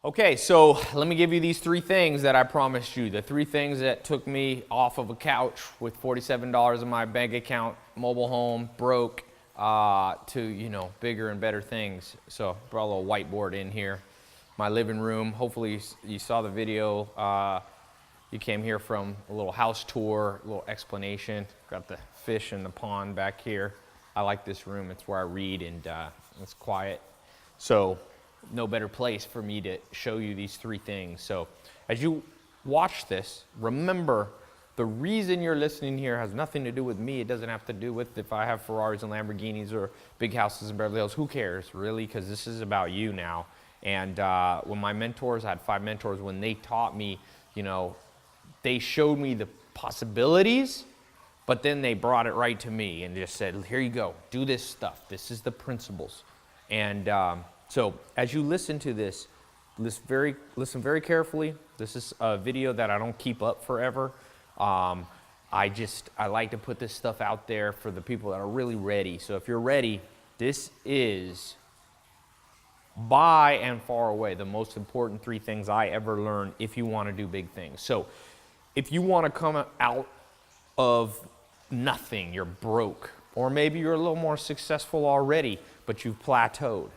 Okay, so let me give you these three things that I promised you. The three things that took me off of a couch with $47 in my bank account, mobile home, broke, to, bigger and better things. So brought a little whiteboard in here. My living room, hopefully you saw the video. You came here from a little house tour, a little explanation. Got the fish in the pond back here. I like this room. It's where I read and it's quiet. So no better place for me to show you these three things. So as you watch this, remember the reason you're listening here has nothing to do with me. It doesn't have to do with if I have Ferraris and Lamborghinis or big houses in Beverly Hills. Who cares, really? Because this is about you now. And when my mentors, I had 5 mentors, when they taught me, they showed me the possibilities, but then they brought it right to me and just said, here you go, do this stuff. This is the principles. And so as you listen to this, listen very carefully. This is a video that I don't keep up forever. I like to put this stuff out there for the people that are really ready. So if you're ready, this is by and far away the most important 3 things I ever learned if you want to do big things. So if you want to come out of nothing, you're broke, or maybe you're a little more successful already, but you've plateaued.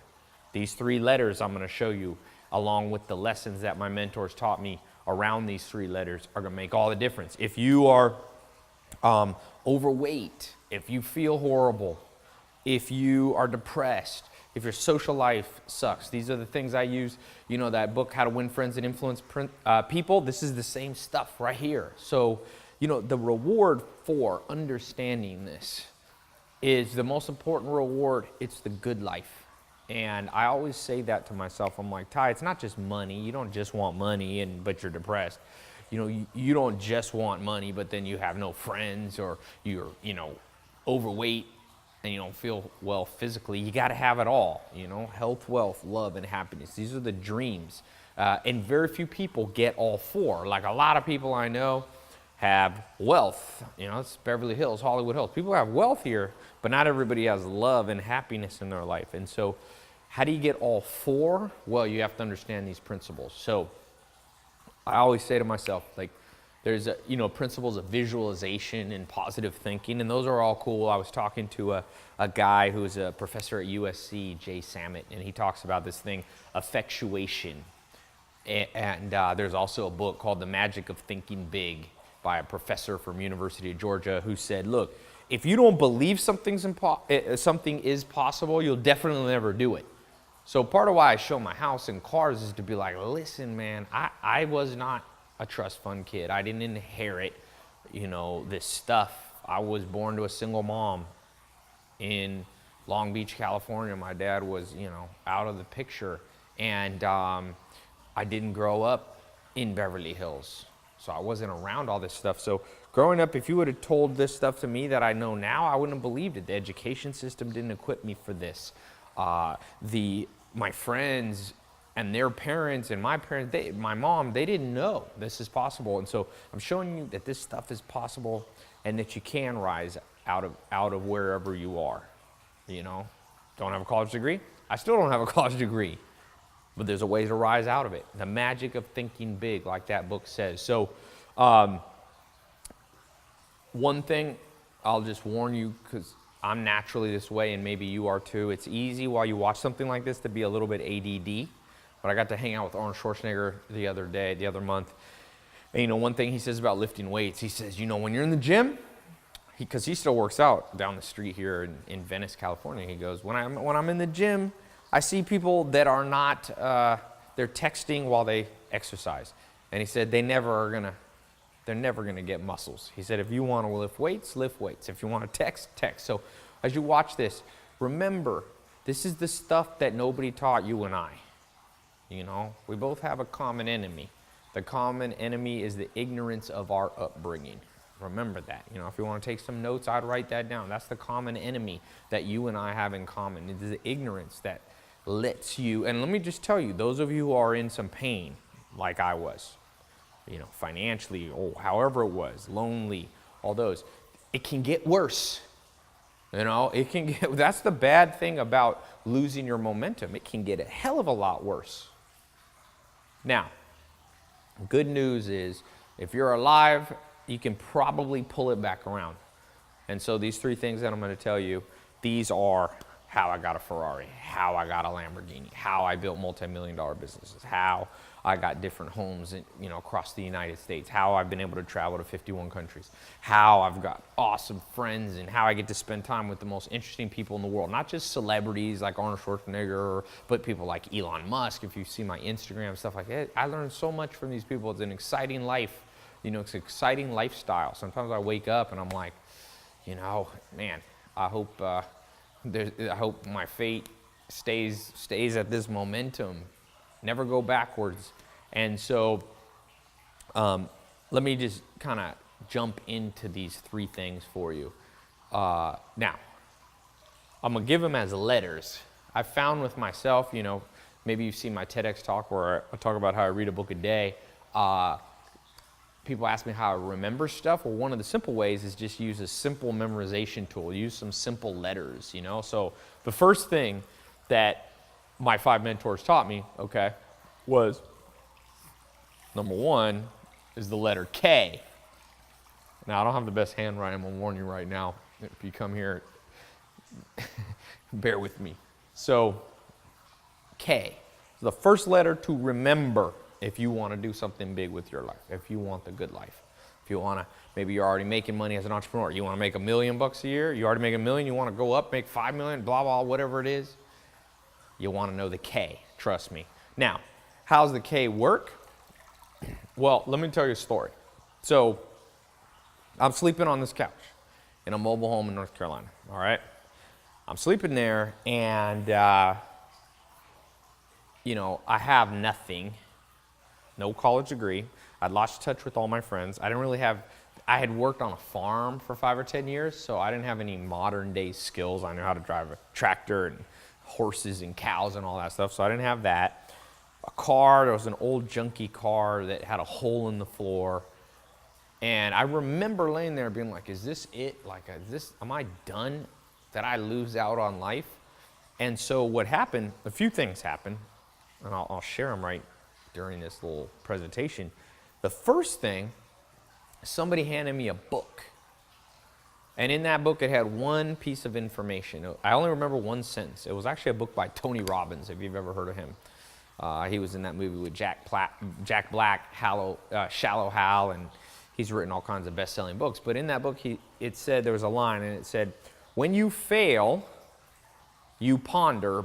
These 3 letters I'm going to show you, along with the lessons that my mentors taught me around these 3 letters, are going to make all the difference. If you are overweight, if you feel horrible, if you are depressed, if your social life sucks, these are the things I use. That book, How to Win Friends and Influence People, this is the same stuff right here. So, the reward for understanding this is the most important reward. It's the good life. And I always say that to myself. I'm like, Ty, it's not just money. You don't just want money but you're depressed. You don't just want money, but then you have no friends, or you're, overweight and you don't feel well physically. You got to have it all, health, wealth, love, and happiness. These are the dreams. And very few people get all 4. Like a lot of people I know have wealth. It's Beverly Hills, Hollywood Hills. People have wealth here, but not everybody has love and happiness in their life. And so how do you get all 4? Well, you have to understand these principles. So I always say to myself, there's principles of visualization and positive thinking, and those are all cool. I was talking to a guy who's a professor at USC, Jay Sammet, and he talks about this thing, effectuation. And there's also a book called The Magic of Thinking Big by a professor from University of Georgia who said, look, if you don't believe something is possible, you'll definitely never do it. So part of why I show my house and cars is to be like, listen, man, I was not a trust fund kid. I didn't inherit, this stuff. I was born to a single mom in Long Beach, California. My dad was, out of the picture. And I didn't grow up in Beverly Hills. So I wasn't around all this stuff. So growing up, if you would have told this stuff to me that I know now, I wouldn't have believed it. The education system didn't equip me for this. My friends and their parents and my parents, my mom, they didn't know this is possible. And so I'm showing you that this stuff is possible and that you can rise out of wherever you are. Don't have a college degree? I still don't have a college degree. But there's a way to rise out of it. The magic of thinking big, like that book says. So one thing I'll just warn you, because I'm naturally this way and maybe you are too. It's easy while you watch something like this to be a little bit ADD. But I got to hang out with Arnold Schwarzenegger the other month. And one thing he says about lifting weights, he says, when you're in the gym, because he still works out down the street here in Venice, California. He goes, when I'm in the gym, I see people that are not, they're texting while they exercise. And he said, they're never gonna get muscles. He said, if you want to lift weights, lift weights. If you want to text, text. So as you watch this, remember, this is the stuff that nobody taught you and I. We both have a common enemy. The common enemy is the ignorance of our upbringing. Remember that. If you want to take some notes, I'd write that down. That's the common enemy that you and I have in common. It is the ignorance that lets you, and let me just tell you, those of you who are in some pain, like I was, financially, or however it was, lonely, all those, it can get worse. It can get, that's the bad thing about losing your momentum. It can get a hell of a lot worse. Now, good news is if you're alive, you can probably pull it back around. And so these 3 things that I'm going to tell you, these are how I got a Ferrari, how I got a Lamborghini, how I built multi-million-dollar businesses, how I got different homes across the United States, how I've been able to travel to 51 countries, how I've got awesome friends, and how I get to spend time with the most interesting people in the world. Not just celebrities like Arnold Schwarzenegger, but people like Elon Musk. If you see my Instagram, stuff like that, I learned so much from these people. It's an exciting life. It's an exciting lifestyle. Sometimes I wake up and I'm like, man, I hope my fate stays at this momentum, never go backwards. And so let me just kind of jump into these 3 things for you. Now, I'm going to give them as letters. I found with myself, maybe you've seen my TEDx talk where I talk about how I read a book a day. People ask me how I remember stuff. Well, one of the simple ways is just use a simple memorization tool. Use some simple letters, So the first thing that my 5 mentors taught me, was number 1 is the letter K. Now, I don't have the best handwriting. I'm going to warn you right now. If you come here, bear with me. So, K. The first letter to remember if you want to do something big with your life, if you want the good life. If you want to, maybe you're already making money as an entrepreneur. You want to make $1 million a year. You already make $1 million. You want to go up, make 5 million, blah, blah, whatever it is. You want to know the K. Trust me. Now, how's the K work? Well, let me tell you a story. So, I'm sleeping on this couch in a mobile home in North Carolina, all right? I'm sleeping there, and, I have nothing, no college degree. I'd lost touch with all my friends. I had worked on a farm for 5 or 10 years, so I didn't have any modern day skills. I knew how to drive a tractor and horses and cows and all that stuff, so I didn't have that. A car, there was an old junky car that had a hole in the floor. And I remember laying there being like, is this it? Am I done? Did I lose out on life? And so what happened, a few things happened, and I'll share them right during this little presentation. The first thing, somebody handed me a book. And in that book, it had one piece of information. I only remember one sentence. It was actually a book by Tony Robbins, if you've ever heard of him. He was in that movie with Jack Black, Shallow Hal, and he's written all kinds of best-selling books. But in that book, it said, there was a line, and it said, when you fail, you ponder,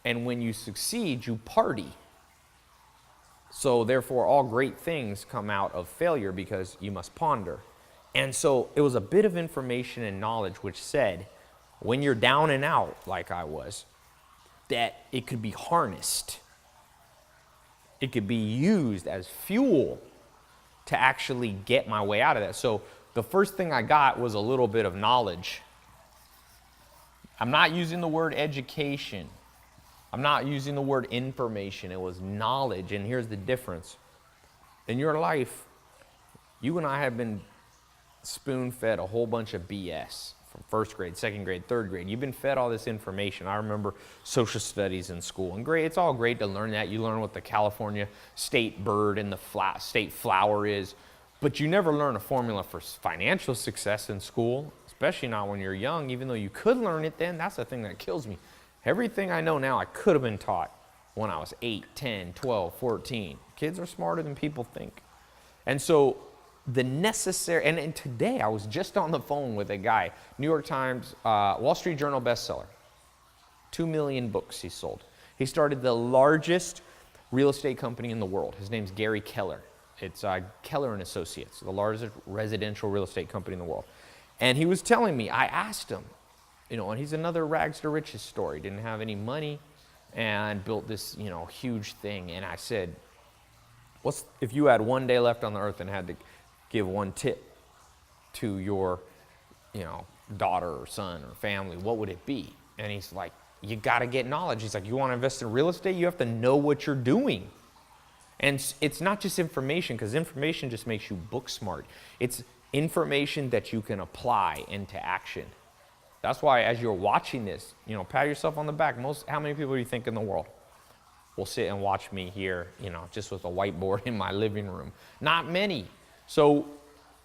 and when you succeed, you party. So therefore, all great things come out of failure because you must ponder. And so it was a bit of information and knowledge which said, when you're down and out, like I was, that it could be harnessed. It could be used as fuel to actually get my way out of that. So the first thing I got was a little bit of knowledge. I'm not using the word education. I'm not using the word information. It was knowledge. And here's the difference. In your life, you and I have been spoon-fed a whole bunch of BS from first grade, second grade, third grade. You've been fed all this information. I remember social studies in school. And great, it's all great to learn that. You learn what the California state bird and the state flower is. But you never learn a formula for financial success in school, especially not when you're young. Even though you could learn it then, that's the thing that kills me. Everything I know now, I could have been taught when I was 8, 10, 12, 14. Kids are smarter than people think. And so the necessary, and today I was just on the phone with a guy, New York Times, Wall Street Journal bestseller. 2 million books he sold. He started the largest real estate company in the world. His name's Gary Keller. It's Keller and Associates, the largest residential real estate company in the world. And he was telling me, I asked him, and he's another rags to riches story. Didn't have any money and built this, huge thing. And I said, if you had one day left on the earth and had to give one tip to your, daughter or son or family, what would it be? And he's like, you got to get knowledge. He's like, you want to invest in real estate? You have to know what you're doing. And it's not just information, because information just makes you book smart. It's information that you can apply into action. That's why as you're watching this, pat yourself on the back. How many people do you think in the world? will sit and watch me here, just with a whiteboard in my living room. Not many. So,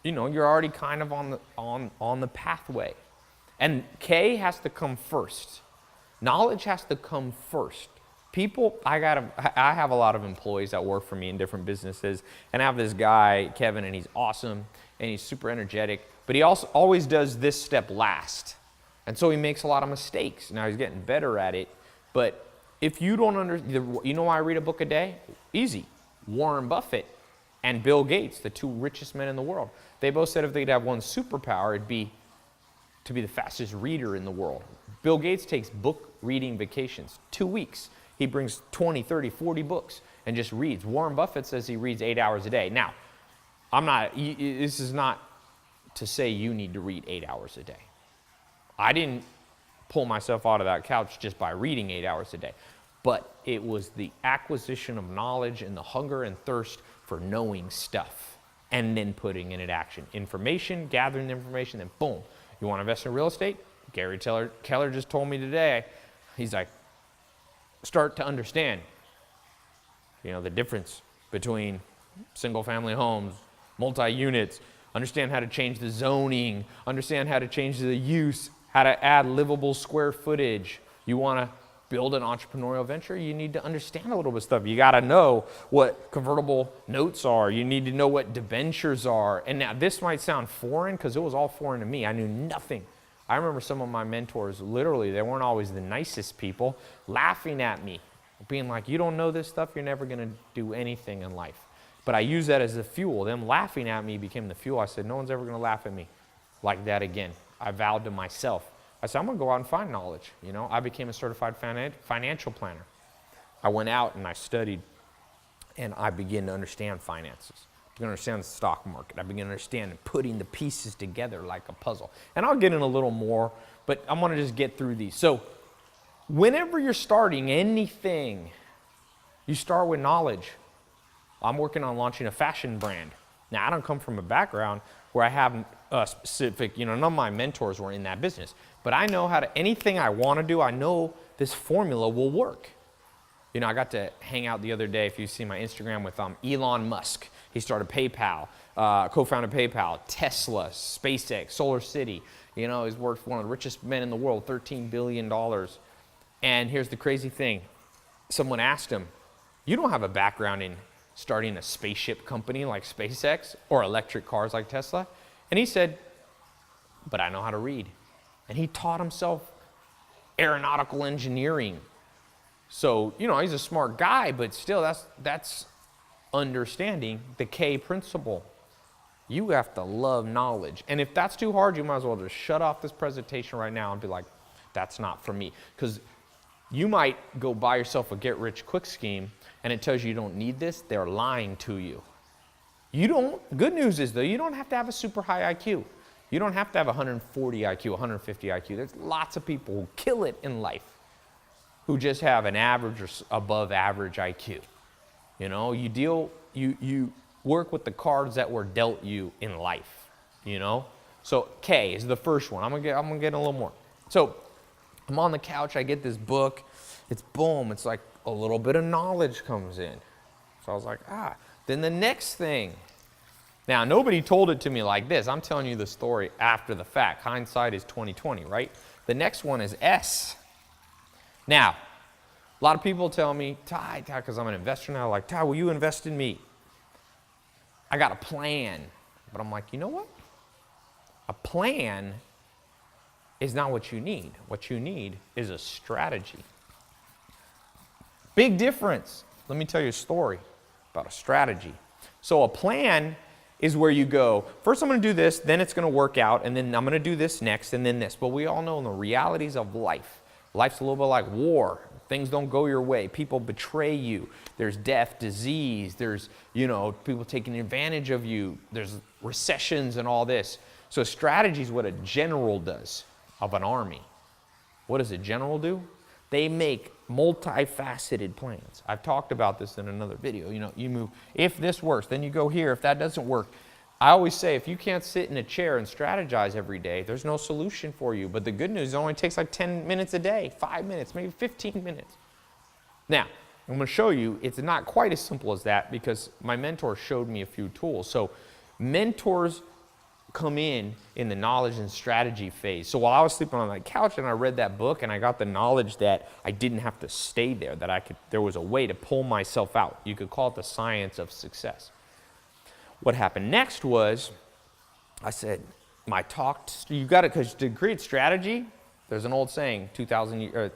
you're already kind of on the pathway. And K has to come first. Knowledge has to come first. I have a lot of employees that work for me in different businesses, and I have this guy, Kevin, and he's awesome, and he's super energetic, but he also always does this step last. And so he makes a lot of mistakes. Now he's getting better at it, but if you don't understand, why I read a book a day? Easy. Warren Buffett and Bill Gates, the two richest men in the world. They both said if they'd have one superpower, it'd be to be the fastest reader in the world. Bill Gates takes book reading vacations, 2 weeks. He brings 20, 30, 40 books and just reads. Warren Buffett says he reads 8 hours a day. Now, this is not to say you need to read 8 hours a day. I didn't pull myself out of that couch just by reading 8 hours a day. But it was the acquisition of knowledge and the hunger and thirst for knowing stuff and then putting it in action. Information, gathering the information, then boom. You want to invest in real estate? Gary Keller just told me today, he's like, start to understand, the difference between single-family homes, multi-units, understand how to change the zoning, understand how to change the use, how to add livable square footage. You want to build an entrepreneurial venture, you need to understand a little bit of stuff. You got to know what convertible notes are. You need to know what debentures are. And now this might sound foreign because it was all foreign to me. I knew nothing. I remember some of my mentors, literally, they weren't always the nicest people, laughing at me, being like, you don't know this stuff, you're never going to do anything in life. But I used that as the fuel. Them laughing at me became the fuel. I said, no one's ever going to laugh at me like that again. I vowed to myself. I said, I'm going to go out and find knowledge. I became a certified financial planner. I went out and I studied, and I began to understand finances. I began to understand the stock market. I began to understand putting the pieces together like a puzzle. And I'll get in a little more, but I'm going to just get through these. So whenever you're starting anything, you start with knowledge. I'm working on launching a fashion brand. Now, I don't come from a background where I have a specific, none of my mentors were in that business. But I know anything I want to do, I know this formula will work. I got to hang out the other day, if you see my Instagram, with Elon Musk. He started PayPal, co-founded PayPal, Tesla, SpaceX, Solar City. He's worth one of the richest men in the world, $13 billion. And here's the crazy thing. Someone asked him, you don't have a background in starting a spaceship company like SpaceX or electric cars like Tesla? And he said, but I know how to read. And he taught himself aeronautical engineering. So, he's a smart guy, but still that's understanding the K principle. You have to love knowledge. And if that's too hard, you might as well just shut off this presentation right now and be like, that's not for me. Because you might go buy yourself a get-rich-quick scheme and it tells you don't need this. They're lying to you. Good news is, though, you don't have to have a super high IQ. You don't have to have 140 IQ, 150 IQ. There's lots of people who kill it in life who just have an average or above average IQ. You work with the cards that were dealt you in life, So K is the first one. I'm gonna get a little more. So I'm on the couch, I get this book. It's boom, it's like a little bit of knowledge comes in. So I was like, Then the next thing. Now, nobody told it to me like this. I'm telling you the story after the fact. Hindsight is 20/20, right? The next one is S. Now, a lot of people tell me, Ty, because I'm an investor now, like, Ty, will you invest in me? I got a plan. But I'm like, you know what? A plan is not what you need. What you need is a strategy. Big difference. Let me tell you a story about a strategy. So a plan is where you go, first I'm going to do this, then it's going to work out, and then I'm going to do this next, and then this. But we all know the realities of life. Life's a little bit like war. Things don't go your way. People betray you. There's death, disease. There's, people taking advantage of you. There's recessions and all this. So strategy is what a general does of an army. What does a general do? They make multifaceted plans. I've talked about this in another video. You move, if this works, then you go here. If that doesn't work, I always say, if you can't sit in a chair and strategize every day, there's no solution for you. But the good news, it only takes like 10 minutes a day, 5 minutes, maybe 15 minutes. Now, I'm going to show you it's not quite as simple as that because my mentor showed me a few tools. So mentors come in the knowledge and strategy phase. So while I was sleeping on my couch and I read that book and I got the knowledge that I didn't have to stay there, that there was a way to pull myself out. You could call it the science of success. What happened next was I said, you got it, because to create strategy, there's an old saying,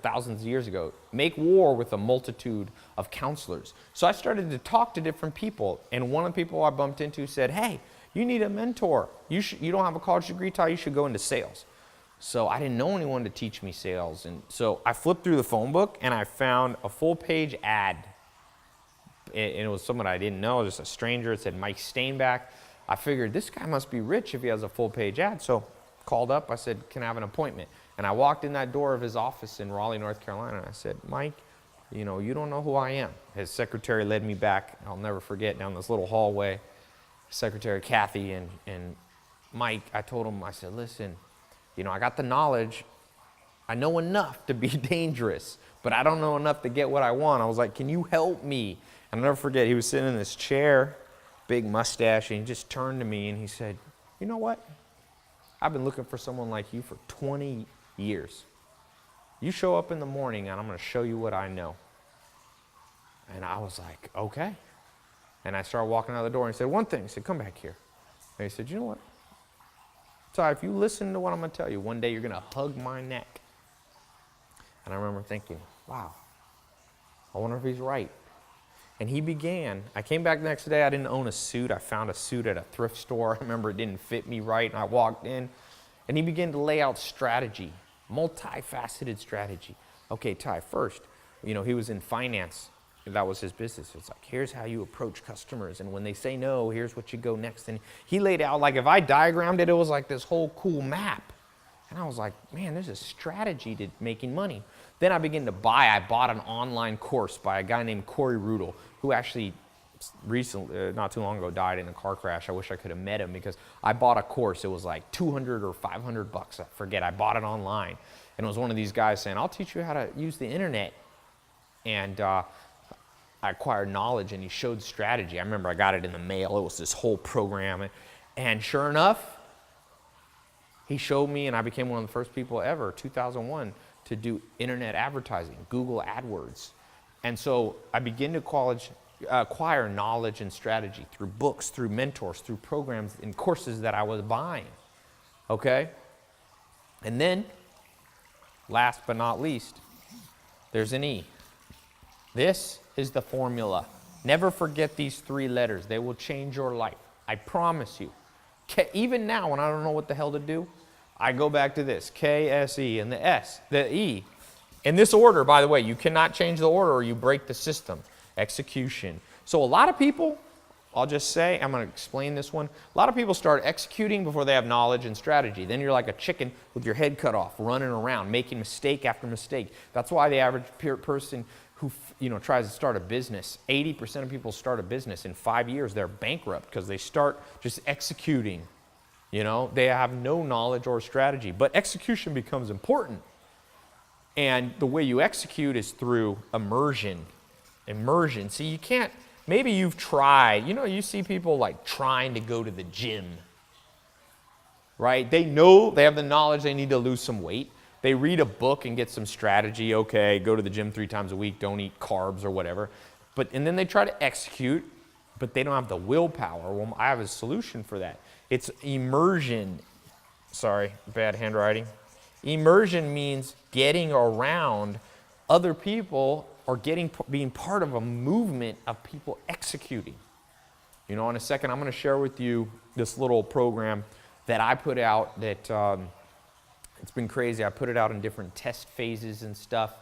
thousands of years ago, make war with a multitude of counselors. So I started to talk to different people, and one of the people I bumped into said, hey, you need a mentor. You don't have a college degree, Ty, you should go into sales. So I didn't know anyone to teach me sales, and so I flipped through the phone book, and I found a full-page ad. And it was someone I didn't know, just a stranger. It said Mike Stainback. I figured this guy must be rich if he has a full-page ad. So called up. I said, can I have an appointment? And I walked in that door of his office in Raleigh, North Carolina, and I said, Mike, you don't know who I am. His secretary led me back, I'll never forget, down this little hallway. Secretary Kathy and Mike, I told him, I said, listen, I got the knowledge. I know enough to be dangerous, but I don't know enough to get what I want. I was like, can you help me? And I'll never forget, he was sitting in this chair, big mustache, and he just turned to me and he said, you know what? I've been looking for someone like you for 20 years. You show up in the morning and I'm going to show you what I know. And I was like, okay. And I started walking out the door and he said one thing. He said, come back here. And he said, you know what? Ty, if you listen to what I'm going to tell you, one day you're going to hug my neck. And I remember thinking, wow, I wonder if he's right. And he began, I came back the next day, I didn't own a suit. I found a suit at a thrift store. I remember it didn't fit me right, and I walked in, and he began to lay out strategy, multifaceted strategy. Okay, Ty, first, he was in finance. That was his business. It's like, here's how you approach customers, and when they say no, here's what you go next. And he laid out, like if I diagrammed it, it was like this whole cool map. And I was like, man, there's a strategy to making money. Then I bought an online course by a guy named Corey Rudel, who actually recently, not too long ago, died in a car crash. I wish I could have met him because I bought a course. It was like $200 or $500, I forget. I bought it online. And it was one of these guys saying, I'll teach you how to use the internet. And I acquired knowledge, and he showed strategy. I remember I got it in the mail. It was this whole program. And sure enough, he showed me, and I became one of the first people ever, 2001, to do internet advertising, Google AdWords. And so I began to acquire knowledge and strategy through books, through mentors, through programs and courses that I was buying, okay? And then, last but not least, there's an E. This is the formula. Never forget these 3 letters. They will change your life. I promise you. Even now, when I don't know what the hell to do, I go back to this, K-S-E, and the E. In this order, by the way, you cannot change the order or you break the system. Execution. So a lot of people, I'll just say, I'm going to explain this one. A lot of people start executing before they have knowledge and strategy. Then you're like a chicken with your head cut off, running around, making mistake after mistake. That's why the average person who tries to start a business, 80% of people start a business. In 5 years, they're bankrupt because they start just executing. They have no knowledge or strategy, but execution becomes important. And the way you execute is through immersion. See, you can't, maybe you've tried, you see people like trying to go to the gym, right? They know they have the knowledge they need to lose some weight. They read a book and get some strategy. Okay, go to the gym 3 times a week, don't eat carbs or whatever. And then they try to execute, but they don't have the willpower. Well, I have a solution for that. It's immersion. Sorry, bad handwriting. Immersion means getting around other people or being part of a movement of people executing. In a second, I'm going to share with you this little program that I put out that it's been crazy. I put it out in different test phases and stuff,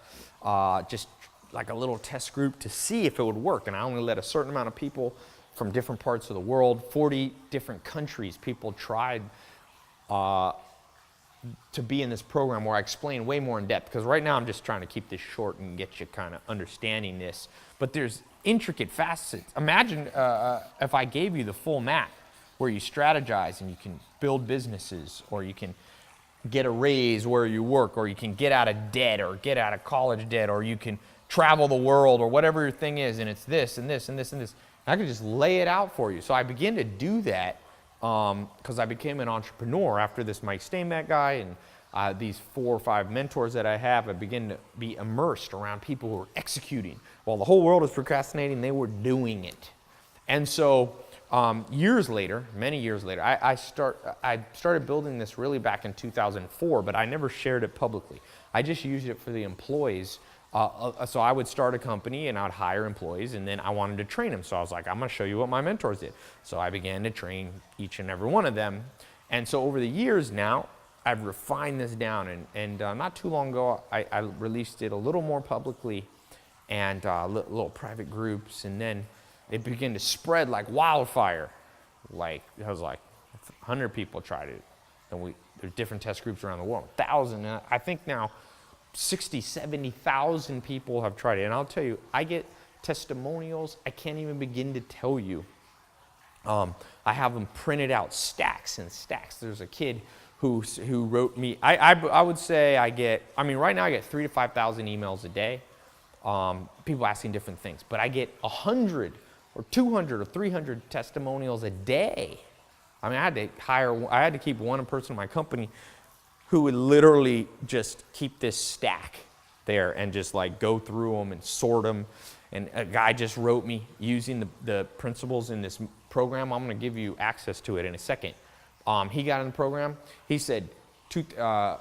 just like a little test group to see if it would work. And I only let a certain amount of people from different parts of the world, 40 different countries, people tried to be in this program where I explain way more in depth, because right now I'm just trying to keep this short and get you kind of understanding this. But there's intricate facets. Imagine if I gave you the full map where you strategize and you can build businesses, or you can get a raise where you work, or you can get out of debt or get out of college debt, or you can travel the world or whatever your thing is, and it's this and this and this and this. And I can just lay it out for you. So I began to do that because I became an entrepreneur after this Mike Steinbeck guy and these 4 or 5 mentors that I have. I began to be immersed around people who were executing. While the whole world was procrastinating, they were doing it. And so years later, many years later, I started building this really back in 2004, but I never shared it publicly. I just used it for the employees. So I would start a company and I'd hire employees, and then I wanted to train them. So I was like, I'm going to show you what my mentors did. So I began to train each and every one of them. And so over the years now, I've refined this down. And not too long ago, I released it a little more publicly and little private groups. And then it began to spread like wildfire. Like, it was like 100 people tried it. And there's different test groups around the world, 1,000. And I think now 60, 70,000 people have tried it. And I'll tell you, I get testimonials I can't even begin to tell you. I have them printed out, stacks and stacks. There's a kid who wrote me, I would say right now I get 3,000 to 5,000 emails a day, people asking different things. But I get 100 or 200 or 300 testimonials a day. I mean, I had to keep one person in my company who would literally just keep this stack there and just like go through them and sort them. And a guy just wrote me using the principles in this program. I'm going to give you access to it in a second. He got in the program. He said for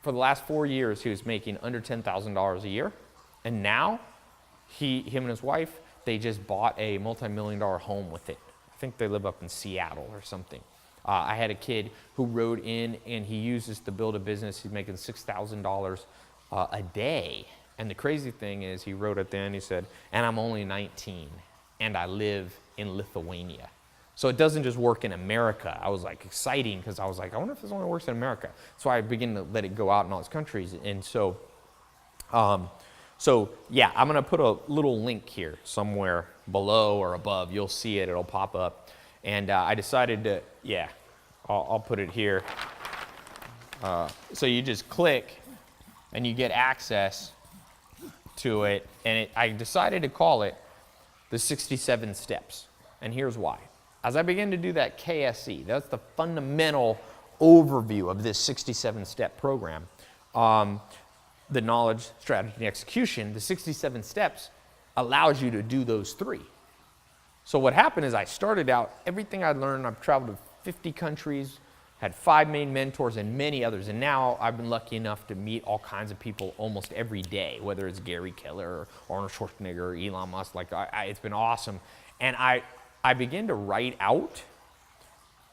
the last 4 years, he was making under $10,000 a year. And now him and his wife, they just bought a multi-million-dollar home with it. I think they live up in Seattle or something. I had a kid who wrote in, and he uses to build a business. He's making $6,000 a day. And the crazy thing is, he wrote at the end, he said, and I'm only 19, and I live in Lithuania. So it doesn't just work in America. I was like exciting because I was like, I wonder if this only works in America. So I began to let it go out in all these countries. And so yeah, I'm going to put a little link here somewhere below or above. You'll see it. It'll pop up. And I decided to, yeah, I'll put it here. So you just click and you get access to it. And I decided to call it the 67 steps. And here's why. As I began to do that KSE, that's the fundamental overview of this 67-step program. The knowledge, strategy, and execution, the 67 steps allows you to do those 3. So what happened is I started out, everything I learned, I've traveled to 50 countries, had 5 main mentors and many others. And now I've been lucky enough to meet all kinds of people almost every day, whether it's Gary Keller or Arnold Schwarzenegger or Elon Musk. Like it's been awesome. And I began to write out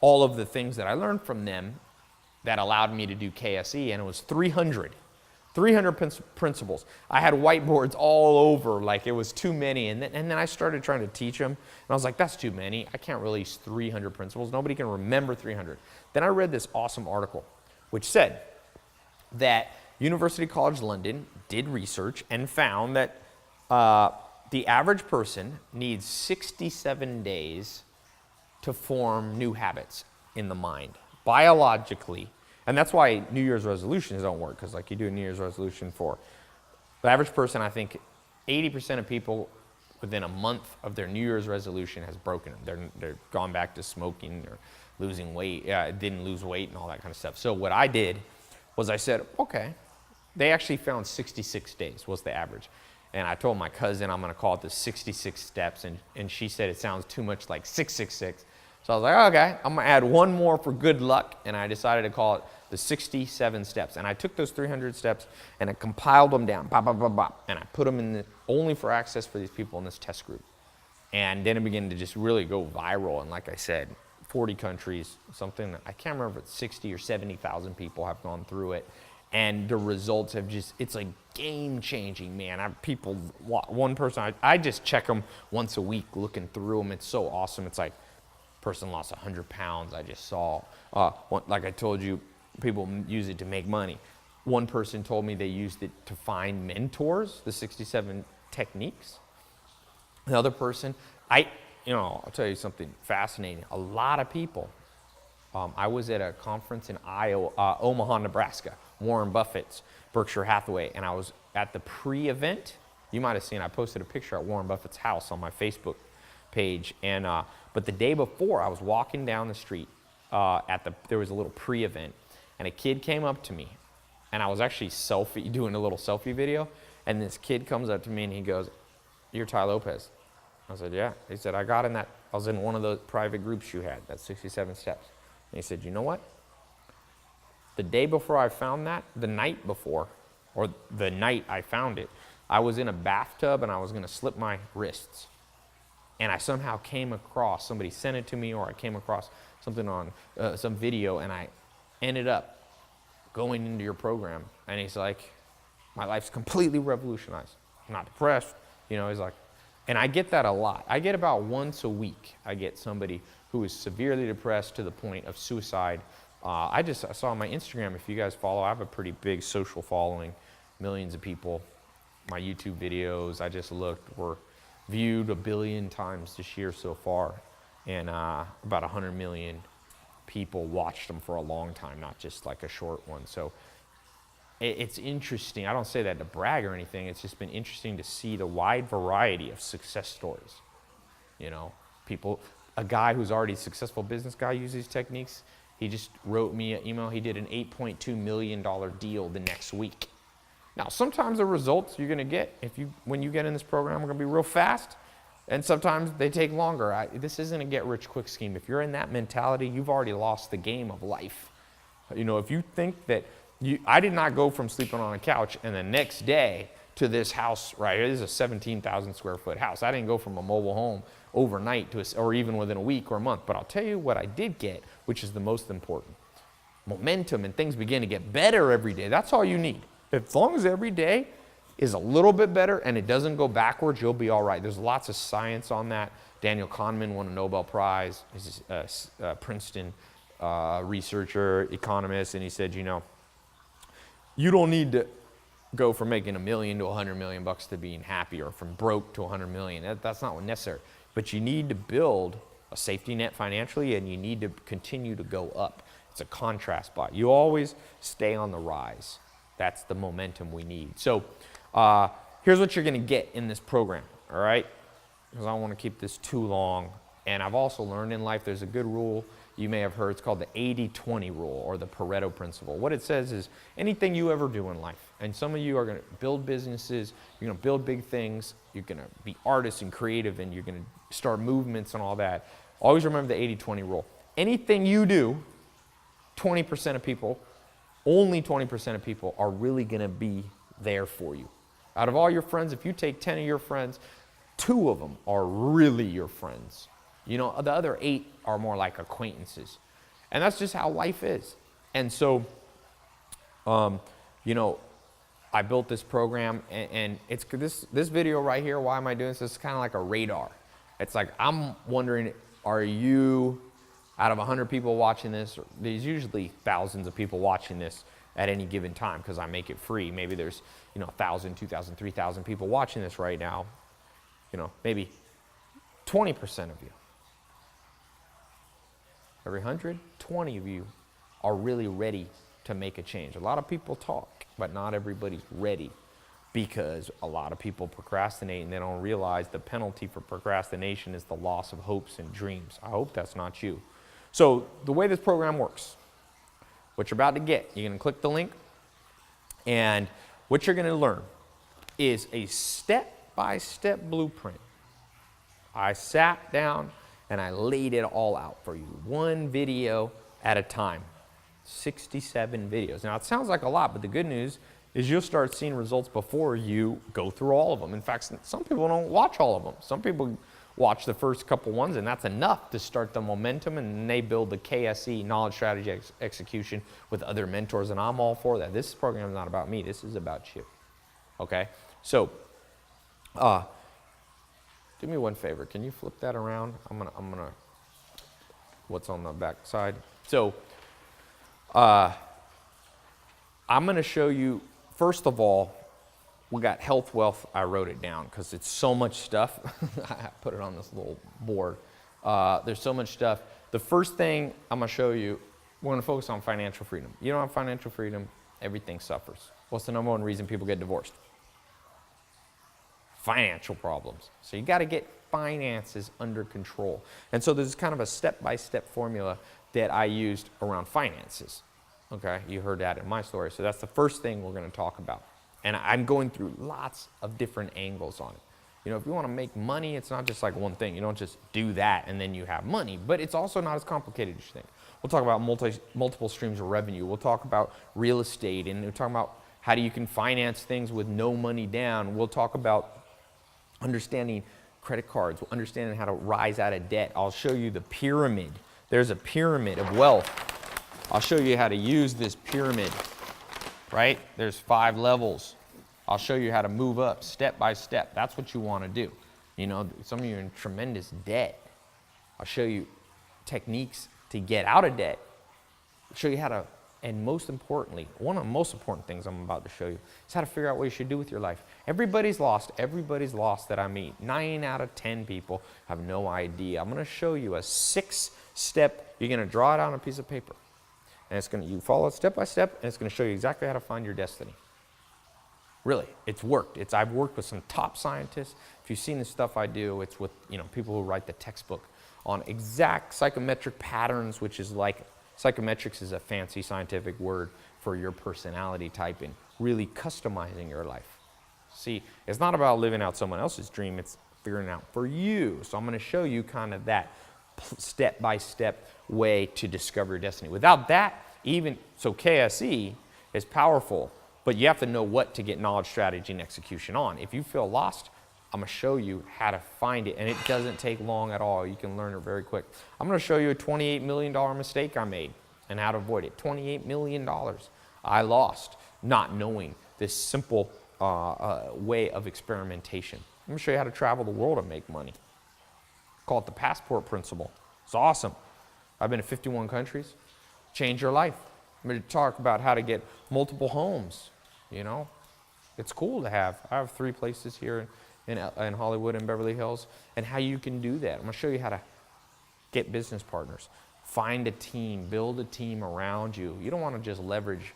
all of the things that I learned from them that allowed me to do KSE, and it was 300 principles. I had whiteboards all over, like it was too many, and then I started trying to teach them, and I was like, that's too many. I can't release 300 principles. Nobody can remember 300. Then I read this awesome article, which said that University College London did research and found that the average person needs 67 days to form new habits in the mind, biologically. And that's why New Year's resolutions don't work, because like you do a New Year's resolution for the average person, I think 80% of people within a month of their New Year's resolution has broken them. They're gone back to smoking or losing weight, didn't lose weight and all that kind of stuff. So what I did was I said, okay, they actually found 66 days was the average. And I told my cousin I'm going to call it the 66 steps, and she said it sounds too much like 666. So I was like, okay, I'm going to add one more for good luck, and I decided to call it the 67 steps. And I took those 300 steps, and I compiled them down, and I put them in only for access for these people in this test group. And then it began to just really go viral, and like I said, 40 countries, something, I can't remember if it's 60 or 70,000 people have gone through it. And the results have just, it's like game changing, man. One person, I just check them once a week looking through them. It's so awesome. It's like, person lost 100 pounds, I just saw. Like I told you, people use it to make money. One person told me they used it to find mentors, the 67 techniques. Another person, I'll tell you something fascinating. A lot of people, I was at a conference in Omaha, Nebraska, Warren Buffett's Berkshire Hathaway, and I was at the pre-event, You might have seen, I posted a picture at Warren Buffett's house on my Facebook page. And, but the day before, I was walking down the street there was a little pre-event, and a kid came up to me, and I was actually doing a little selfie video, and this kid comes up to me and he goes, "You're Ty Lopez." I said, "Yeah." He said, I was in one of those private groups you had, that 67 steps. And he said, "You know what? The day before I found that, the night before, or the night I found it, I was in a bathtub and I was gonna slip my wrists. And I somehow came across, somebody sent it to me, or I came across something on some video, and I ended up going into your program." And he's like, "My life's completely revolutionized. I'm not depressed." You know, he's like, and I get that a lot. I get about once a week, I get somebody who is severely depressed to the point of suicide. I saw on my Instagram, if you guys follow, I have a pretty big social following, millions of people. My YouTube videos, I just looked, were viewed 1 billion times this year so far. And about 100 million people watched them for a long time, not just like a short one. So it's interesting. I don't say that to brag or anything. It's just been interesting to see the wide variety of success stories. You know, a guy who's already a successful business guy uses these techniques. He just wrote me an email. He did an $8.2 million deal the next week. Now, sometimes the results you're going to get when you get in this program are going to be real fast, and sometimes they take longer. This isn't a get-rich-quick scheme. If you're in that mentality, you've already lost the game of life. You know, if you think that I did not go from sleeping on a couch and the next day to this house right here. This is a 17,000 square foot house. I didn't go from a mobile home overnight or even within a week or a month. But I'll tell you what I did get, which is the most important. Momentum, and things begin to get better every day. That's all you need. As long as every day is a little bit better and it doesn't go backwards, you'll be all right. There's lots of science on that. Daniel Kahneman won a Nobel Prize. He's a Princeton researcher, economist, and he said, you know, you don't need to go from making $1 million to $100 million to being happy, or from broke to $100 million. That's not necessary. But you need to build a safety net financially, and you need to continue to go up. It's a contrast spot. You always stay on the rise. That's the momentum we need. So here's what you're going to get in this program, all right? Because I don't want to keep this too long. And I've also learned in life there's a good rule you may have heard. It's called the 80-20 rule, or the Pareto principle. What it says is anything you ever do in life, and some of you are going to build businesses, you're going to build big things, you're going to be artists and creative, and you're going to start movements and all that. Always remember the 80-20 rule. Anything you do, 20% of people, only 20% of people are really going to be there for you. Out of all your friends, if you take 10 of your friends, 2 of them are really your friends. You know, the other 8 are more like acquaintances. And that's just how life is. And so, you know, I built this program, and it's this video right here. Why am I doing this? It's kind of like a radar. It's like, I'm wondering, are you, out of 100 people watching this, there's usually thousands of people watching this at any given time because I make it free. Maybe there's, you know, 1,000, 2,000, 3,000 people watching this right now. You know, maybe 20% of you. Every 100, 20 of you are really ready to make a change. A lot of people talk, but not everybody's ready, because a lot of people procrastinate and they don't realize the penalty for procrastination is the loss of hopes and dreams. I hope that's not you. So the way this program works, what you're about to get, you're going to click the link, and what you're going to learn is a step-by-step blueprint. I sat down and I laid it all out for you, one video at a time, 67 videos. Now, it sounds like a lot, but the good news is you'll start seeing results before you go through all of them. In fact, some people don't watch all of them. Some people watch the first couple ones, and that's enough to start the momentum, and then they build the KSE, knowledge, strategy, execution, with other mentors, and I'm all for that. This program is not about me. This is about you, okay? So, do me one favor. Can you flip that around? I'm gonna. What's on the back side? So, I'm gonna show you. First of all, we got health, wealth. I wrote it down because it's so much stuff. I put it on this little board. There's so much stuff. The first thing I'm gonna show you, we're gonna focus on financial freedom. You don't have financial freedom, everything suffers. What's the number one reason people get divorced? financial problems. So you got to get finances under control. And so there's kind of a step-by-step formula that I used around finances. Okay, you heard that in my story. So that's the first thing we're going to talk about. And I'm going through lots of different angles on it. You know, if you want to make money, it's not just like one thing. You don't just do that and then you have money. But it's also not as complicated as you think. We'll talk about multiple streams of revenue. We'll talk about real estate, and we'll talk about how you can finance things with no money down. We'll talk about understanding credit cards, understanding how to rise out of debt. I'll show you the pyramid. There's a pyramid of wealth. I'll show you how to use this pyramid, right? There's 5 levels. I'll show you how to move up step by step. That's what you want to do. You know, some of you are in tremendous debt. I'll show you techniques to get out of debt. I'll show you how to, and most importantly, one of the most important things I'm about to show you is how to figure out what you should do with your life. Everybody's lost that I meet. 9 out of 10 people have no idea. I'm going to show you a 6-step. You're going to draw it on a piece of paper. And it's going to, you follow it step by step, and it's going to show you exactly how to find your destiny. Really, it's worked. I've worked with some top scientists. If you've seen the stuff I do, it's with, you know, people who write the textbook on exact psychometric patterns, which is like, psychometrics is a fancy scientific word for your personality type and really customizing your life. See, it's not about living out someone else's dream, it's figuring it out for you. So I'm going to show you kind of that step-by-step way to discover your destiny. Without that, so KSE is powerful, but you have to know what to get knowledge, strategy, and execution on. If you feel lost, I'm going to show you how to find it, and it doesn't take long at all. You can learn it very quick. I'm going to show you a $28 million mistake I made and how to avoid it. $28 million I lost not knowing this simple way of experimentation. I'm going to show you how to travel the world and make money. Call it the passport principle. It's awesome. I've been to 51 countries. Change your life. I'm going to talk about how to get multiple homes. You know, it's cool to have. I have 3 places here in Hollywood and Beverly Hills, and how you can do that. I'm going to show you how to get business partners, find a team, build a team around you. You don't want to just leverage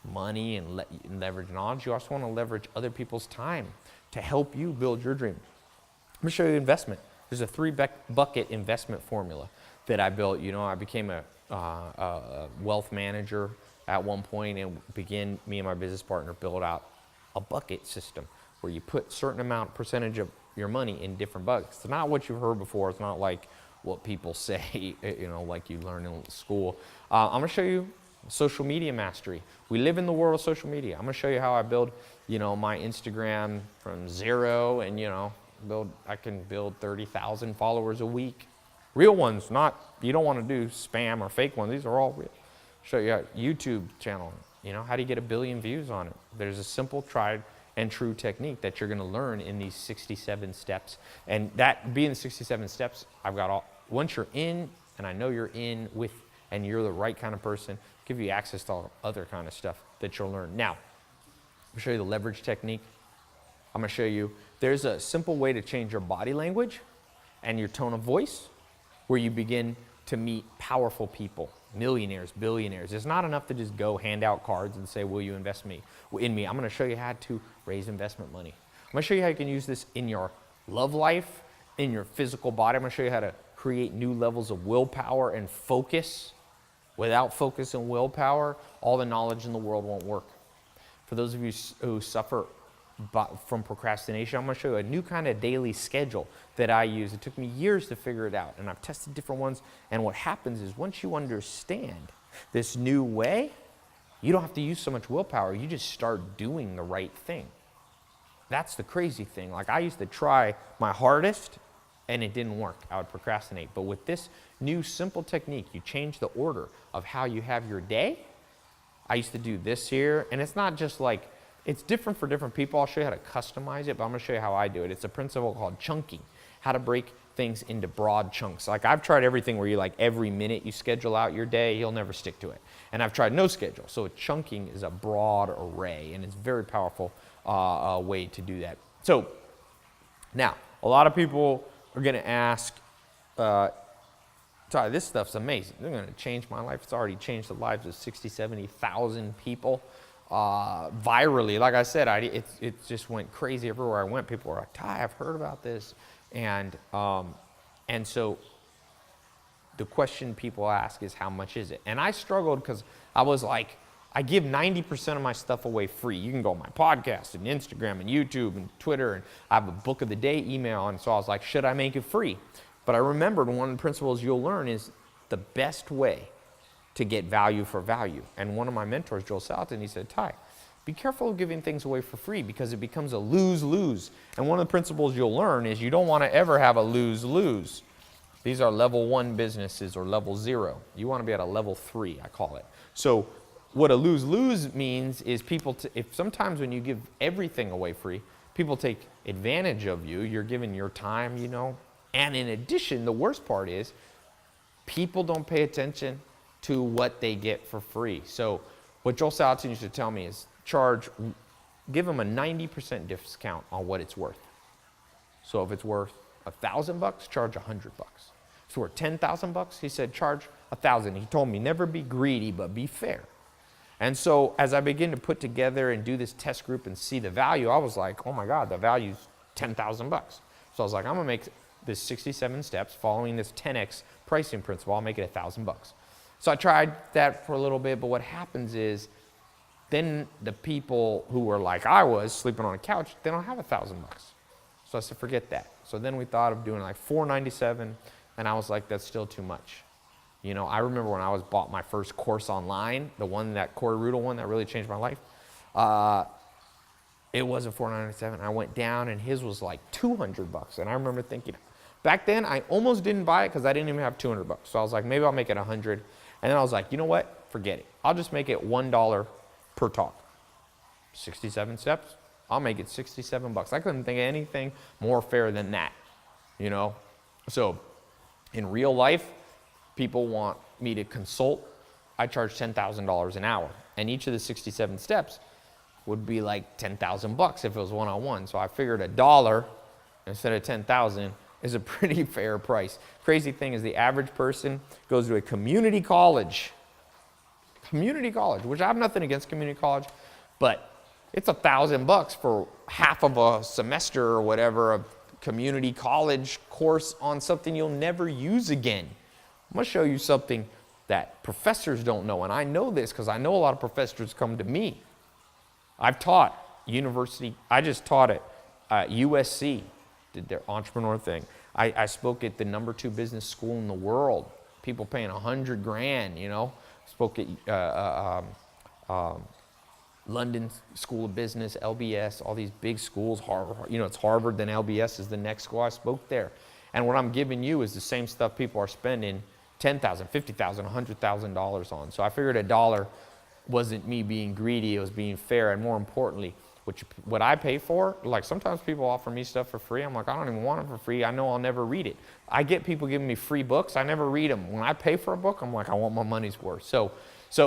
money and leverage knowledge. You also want to leverage other people's time to help you build your dream. I'm going to show you investment. There's a 3-bucket investment formula that I built. You know, I became a wealth manager at one point, and me and my business partner built out a bucket system where you put certain percentage of your money in different buckets. It's not what you've heard before. It's not like what people say, you know, like you learn in school. I'm going to show you social media mastery. We live in the world of social media. I'm going to show you how I build, you know, my Instagram from 0 and, you know, I can build 30,000 followers a week. Real ones, you don't want to do spam or fake ones. These are all real. Show you a YouTube channel. You know, how do you get 1 billion views on it? There's a simple, tried and true technique that you're going to learn in these 67 steps. And that being the 67 steps, once you're in, and I know you're in with, and you're the right kind of person, give you access to all other kind of stuff that you'll learn. Now, I'll show you the leverage technique. I'm going to show you, there's a simple way to change your body language and your tone of voice where you begin to meet powerful people, millionaires, billionaires. It's not enough to just go hand out cards and say, will you invest in me? I'm going to show you how to raise investment money. I'm going to show you how you can use this in your love life, in your physical body. I'm going to show you how to create new levels of willpower and focus. Without focus and willpower, all the knowledge in the world won't work. For those of you who suffer from procrastination, I'm going to show you a new kind of daily schedule that I use. It took me years to figure it out, and I've tested different ones. And what happens is once you understand this new way, you don't have to use so much willpower. You just start doing the right thing. That's the crazy thing. Like, I used to try my hardest, and it didn't work. I would procrastinate. But with this new simple technique, you change the order of how you have your day. I used to do this here, and it's not just like, it's different for different people. I'll show you how to customize it, but I'm going to show you how I do it. It's a principle called chunking, how to break things into broad chunks. Like, I've tried everything where you, like, every minute you schedule out your day, you'll never stick to it. And I've tried no schedule. So chunking is a broad array, and it's a very powerful way to do that. So now, a lot of people are going to ask, Ty, this stuff's amazing. They're going to change my life. It's already changed the lives of 60, 70,000 people. virally. Like I said, it just went crazy everywhere I went. People were like, Ty, I've heard about this. And so the question people ask is, how much is it? And I struggled because I was like, I give 90% of my stuff away free. You can go on my podcast and Instagram and YouTube and Twitter, and I have a book of the day email. And so I was like, should I make it free? But I remembered one of the principles you'll learn is the best way to get value for value. And one of my mentors, Joel Salatin, he said, Ty, be careful of giving things away for free because it becomes a lose-lose. And one of the principles you'll learn is you don't want to ever have a lose-lose. These are level 1 businesses or level 0. You want to be at a level 3, I call it. So what a lose-lose means is if sometimes when you give everything away free, people take advantage of you. You're giving your time, you know. And in addition, the worst part is people don't pay attention to what they get for free. So what Joel Salatin used to tell me is give them a 90% discount on what it's worth. So if it's worth $1,000, charge $100. If it's worth $10,000, he said, charge $1,000. He told me, never be greedy, but be fair. And so as I begin to put together and do this test group and see the value, I was like, oh my God, the value's $10,000. So I was like, I'm gonna make this 67 steps following this 10x pricing principle. I'll make it $1,000. So I tried that for a little bit, but what happens is then the people who were like I was, sleeping on a couch, they don't have $1,000. So I said, forget that. So then we thought of doing like $497, and I was like, that's still too much. You know, I remember when I bought my first course online, the one, that Corey Rudel one that really changed my life, it wasn't $497. I went down and his was like $200. And I remember thinking, back then I almost didn't buy it because I didn't even have $200. So I was like, maybe I'll make it $100. And then I was like, you know what? Forget it. I'll just make it $1 per talk. 67 steps, I'll make it $67. I couldn't think of anything more fair than that, you know? So in real life, people want me to consult. I charge $10,000 an hour. And each of the 67 steps would be like $10,000 if it was one-on-one. So I figured $1 instead of 10,000 is a pretty fair price. Crazy thing is the average person goes to a community college, which I have nothing against community college, but it's $1,000 for half of a semester or whatever, a community college course on something you'll never use again. I'm going to show you something that professors don't know, and I know this because I know a lot of professors come to me. I've taught university. I just taught at USC, did their entrepreneur thing. I spoke at the #2 business school in the world. People paying $100,000, you know. Spoke at London School of Business, LBS, all these big schools. Harvard, you know, it's Harvard, then LBS is the next school. I spoke there. And what I'm giving you is the same stuff people are spending $10,000, $50,000, $100,000 on. So I figured $1 wasn't me being greedy, it was being fair. And more importantly, what I pay for, like sometimes people offer me stuff for free. I'm like, I don't even want it for free. I know I'll never read it. I get people giving me free books. I never read them. When I pay for a book, I'm like, I want my money's worth. So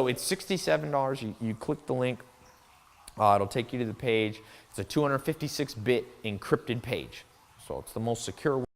it's $67. You click the link. It'll take you to the page. It's a 256-bit encrypted page. So it's the most secure